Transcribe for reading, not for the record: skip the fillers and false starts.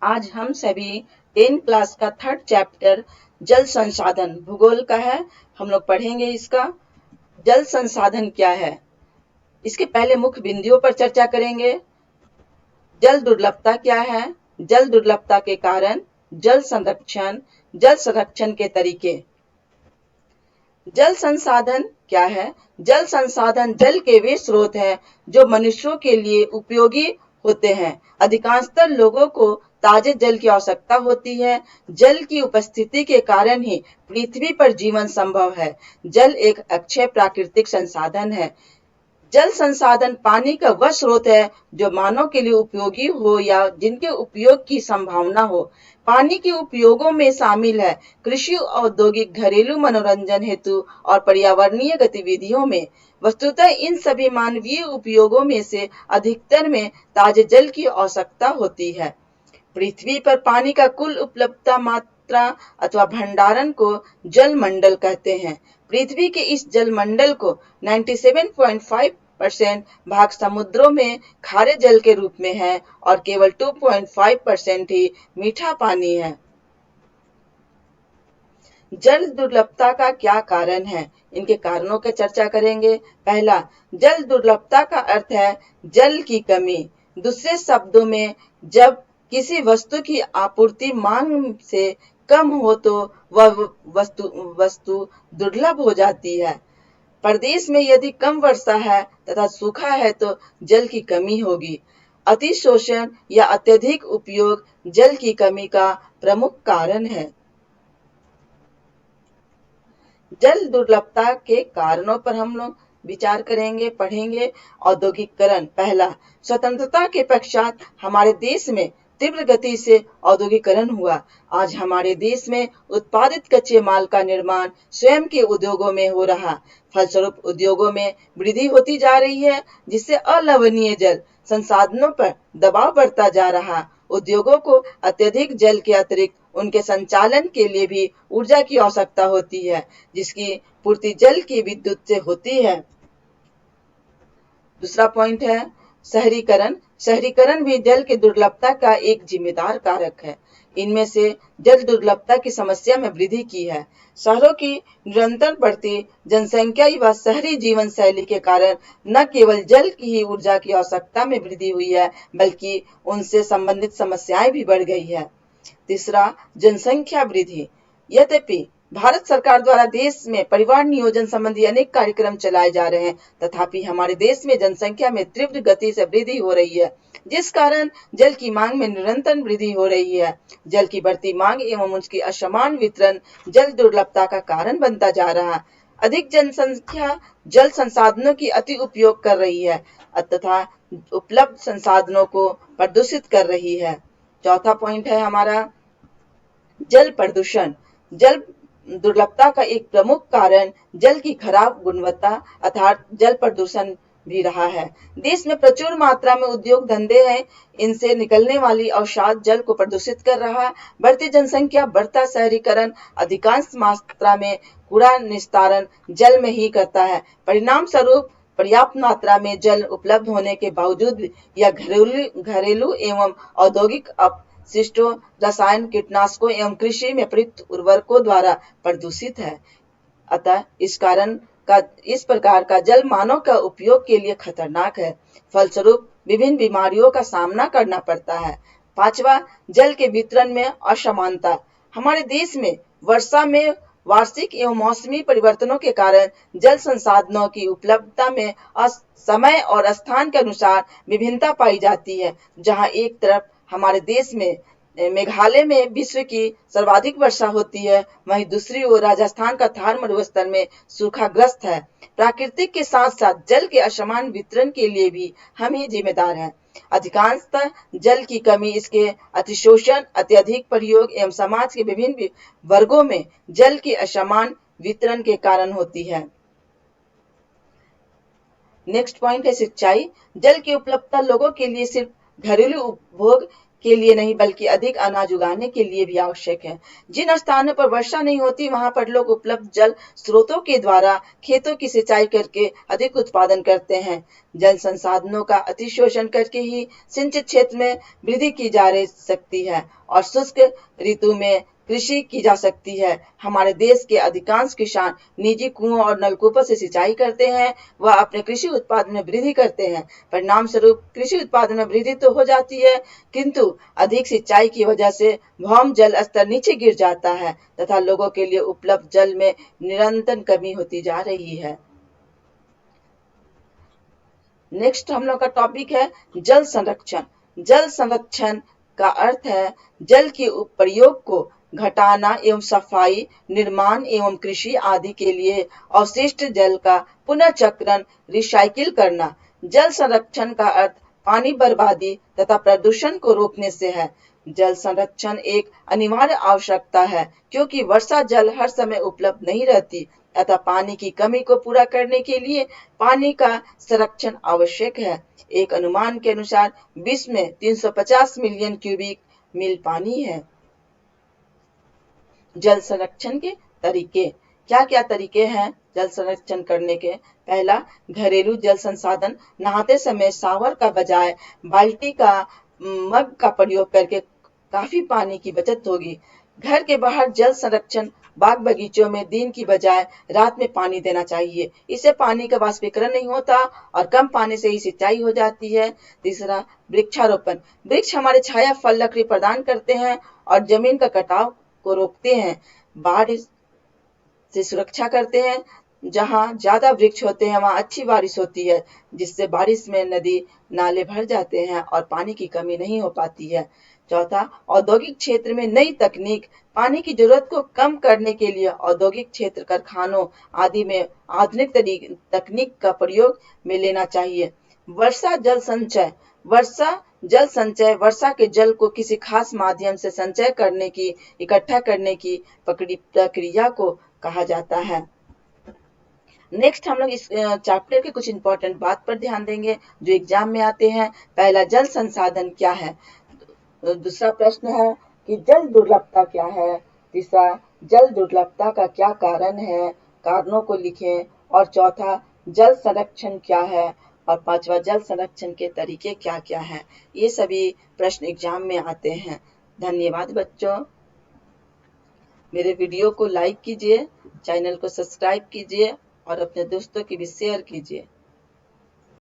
आज हम सभी 10 क्लास का थर्ड चैप्टर जल संसाधन भूगोल का है। हम लोग पढ़ेंगे इसका। जल संसाधन क्या है, इसके पहले मुख्य बिंदुओं पर चर्चा करेंगे। जल दुर्लभता क्या है, जल दुर्लभता के कारण, जल संरक्षण के तरीके। जल संसाधन क्या है? जल संसाधन जल के वे स्रोत हैं जो मनुष्यों के लिए उपयोगी होते हैं। अधिकांशतः लोगों को ताजे जल की आवश्यकता होती है। जल की उपस्थिति के कारण ही पृथ्वी पर जीवन संभव है। जल एक अक्षय प्राकृतिक संसाधन है। जल संसाधन पानी का वह स्रोत है जो मानव के लिए उपयोगी हो या जिनके उपयोग की संभावना हो। पानी के उपयोगों में शामिल है कृषि, औद्योगिक, घरेलू, मनोरंजन हेतु और पर्यावरणीय गतिविधियों में। वस्तुतः इन सभी मानवीय उपयोगों में से अधिकतर में ताजे जल की आवश्यकता होती है। पृथ्वी पर पानी का कुल उपलब्धता मात्रा अथवा भंडारण को जल मंडल कहते हैं। पृथ्वी के इस जल मंडल को 97.5% भाग समुद्रों में खारे जल के रूप में है और केवल 2.5% ही मीठा पानी है। जल दुर्लभता का क्या कारण है, इनके कारणों की चर्चा करेंगे। पहला, जल दुर्लभता का अर्थ है जल की कमी। दूसरे शब्दों में, जब किसी वस्तु की आपूर्ति मांग से कम हो तो वह वस्तु दुर्लभ हो जाती है। प्रदेश में यदि कम वर्षा है तथा सूखा है तो जल की कमी होगी। अतिशोषण या अत्यधिक उपयोग जल की कमी का प्रमुख कारण है। जल दुर्लभता के कारणों पर हम लोग विचार करेंगे, पढ़ेंगे। औद्योगिकरण। पहला, स्वतंत्रता के पश्चात हमारे देश में तीव्र गति से औद्योगिकरण हुआ। आज हमारे देश में उत्पादित कच्चे माल का निर्माण स्वयं के उद्योगों में हो रहा। फलस्वरूप उद्योगों में वृद्धि होती जा रही है, जिससे अलवणीय जल संसाधनों पर दबाव बढ़ता जा रहा। उद्योगों को अत्यधिक जल के अतिरिक्त उनके संचालन के लिए भी ऊर्जा की आवश्यकता होती है, जिसकी पूर्ति जल की विद्युत से होती है। दूसरा पॉइंट है शहरीकरण। शहरीकरण भी जल की दुर्लभता का एक जिम्मेदार कारक है। इनमें से जल दुर्लभता की समस्या में वृद्धि की है। शहरों की निरंतर बढ़ती जनसंख्या व शहरी जीवन शैली के कारण न केवल जल की ही ऊर्जा की आवश्यकता में वृद्धि हुई है, बल्कि उनसे संबंधित समस्याएं भी बढ़ गई है। तीसरा, जनसंख्या वृद्धि। यद्यपि भारत सरकार द्वारा देश में परिवार नियोजन संबंधी अनेक कार्यक्रम चलाए जा रहे हैं, तथापि हमारे देश में जनसंख्या में तीव्र गति से वृद्धि हो रही है, जिस कारण जल की मांग में निरंतर वृद्धि हो रही है। जल की बढ़ती मांग एवं उसकी असमान वितरण जल दुर्लभता का कारण बनता जा रहा है। अधिक जनसंख्या जल संसाधनों की अति उपयोग कर रही है तथा उपलब्ध संसाधनों को प्रदूषित कर रही है। चौथा पॉइंट है हमारा जल प्रदूषण। जल दुर्लभता का एक प्रमुख कारण जल की खराब गुणवत्ता अर्थात जल प्रदूषण भी रहा है। देश में प्रचुर मात्रा में उद्योग धंधे हैं, इनसे निकलने वाली अवसाद जल को प्रदूषित कर रहा है। बढ़ती जनसंख्या, बढ़ता शहरीकरण अधिकांश मात्रा में कूड़ा निस्तारण जल में ही करता है। परिणाम स्वरूप पर्याप्त मात्रा में जल उपलब्ध होने के बावजूद यह घरेलू एवं औद्योगिक अपशिष्टों, रसायन, कीटनाशकों एवं कृषि में प्रयुक्त उर्वरकों द्वारा प्रदूषित है। अतः इस प्रकार का जल मानव का उपयोग के लिए खतरनाक है। फलस्वरूप विभिन्न बीमारियों का सामना करना पड़ता है। पांचवा, जल के वितरण में असमानता। हमारे देश में वर्षा में वार्षिक एवं मौसमी परिवर्तनों के कारण जल संसाधनों की उपलब्धता में समय और स्थान के अनुसार विभिन्नता पाई जाती है। जहां एक तरफ हमारे देश में मेघालय में विश्व की सर्वाधिक वर्षा होती है, वहीं दूसरी ओर राजस्थान का थार मरुस्थल में सूखाग्रस्त है। प्राकृतिक के साथ साथ जल के असमान वितरण के लिए भी हम ही जिम्मेदार हैं। अधिकांशतः जल की कमी, इसके अतिशोषण, अत्यधिक प्रयोग एवं समाज के विभिन्न वर्गों में जल के असमान वितरण के कारण होती है। नेक्स्ट पॉइंट है सिंचाई। जल की उपलब्धता लोगों के लिए सिर्फ घरेलू उपभोग के लिए नहीं बल्कि अधिक अनाज उगाने के लिए भी आवश्यक है। जिन स्थानों पर वर्षा नहीं होती वहां पर लोग उपलब्ध जल स्रोतों के द्वारा खेतों की सिंचाई करके अधिक उत्पादन करते हैं। जल संसाधनों का अतिशोषण करके ही सिंचित क्षेत्र में वृद्धि की जा सकती है और शुष्क ऋतु में कृषि की जा सकती है। हमारे देश के अधिकांश किसान निजी कुओं और नलकूपों से सिंचाई करते हैं व अपने कृषि उत्पादन में वृद्धि करते हैं। परिणाम स्वरूप कृषि उत्पादन में वृद्धि तो हो जाती है, किंतु अधिक सिंचाई की वजह से भौम जल स्तर नीचे गिर जाता है तथा लोगों के लिए उपलब्ध जल में निरंतर कमी होती जा रही है। नेक्स्ट हम लोग का टॉपिक है जल संरक्षण। जल संरक्षण का अर्थ है जल के प्रयोग को घटाना एवं सफाई, निर्माण एवं कृषि आदि के लिए अवशिष्ट जल का पुनर्चक्रण रिसाइकिल करना। जल संरक्षण का अर्थ पानी बर्बादी तथा प्रदूषण को रोकने से है। जल संरक्षण एक अनिवार्य आवश्यकता है क्योंकि वर्षा जल हर समय उपलब्ध नहीं रहती अतः पानी की कमी को पूरा करने के लिए पानी का संरक्षण आवश्यक है। एक अनुमान के अनुसार विश्व में 350 मिलियन क्यूबिक मील पानी है। जल संरक्षण के तरीके क्या क्या तरीके हैं जल संरक्षण करने के? पहला, घरेलू जल संसाधन। नहाते समय शावर का बजाय बाल्टी का मग का प्रयोग करके काफी पानी की बचत होगी। घर के बाहर जल संरक्षण। बाग बगीचों में दिन की बजाय रात में पानी देना चाहिए, इससे पानी का वाष्पीकरण नहीं होता और कम पानी से ही सिंचाई हो जाती है। तीसरा, वृक्षारोपण। वृक्ष हमारे छाया, फल, लकड़ी प्रदान करते हैं और जमीन का कटाव को रोकते हैं, बाढ़ से सुरक्षा करते हैं। जहां ज्यादा वृक्ष होते हैं वहां अच्छी बारिश होती है, जिससे बारिश में नदी नाले भर जाते हैं और पानी की कमी नहीं हो पाती है। चौथा, औद्योगिक क्षेत्र में नई तकनीक। पानी की जरूरत को कम करने के लिए औद्योगिक क्षेत्र, कारखानों आदि में आधुनिक तकनीक का प्रयोग में लेना चाहिए। वर्षा जल संचय। वर्षा जल संचय वर्षा के जल को किसी खास माध्यम से संचय करने की, इकट्ठा करने की प्रक्रिया को कहा जाता है। नेक्स्ट हम लोग इस चैप्टर के कुछ इंपॉर्टेंट बात पर ध्यान देंगे जो एग्जाम में आते हैं। पहला, जल संसाधन क्या है। दूसरा प्रश्न है कि जल दुर्लभता क्या है। तीसरा, जल दुर्लभता का क्या कारण है, कारणों को लिखें। और चौथा, जल संरक्षण क्या है। और पांचवा, जल संरक्षण के तरीके क्या क्या हैं। ये सभी प्रश्न एग्जाम में आते हैं। धन्यवाद बच्चों। मेरे वीडियो को लाइक कीजिए, चैनल को सब्सक्राइब कीजिए और अपने दोस्तों की भी शेयर कीजिए।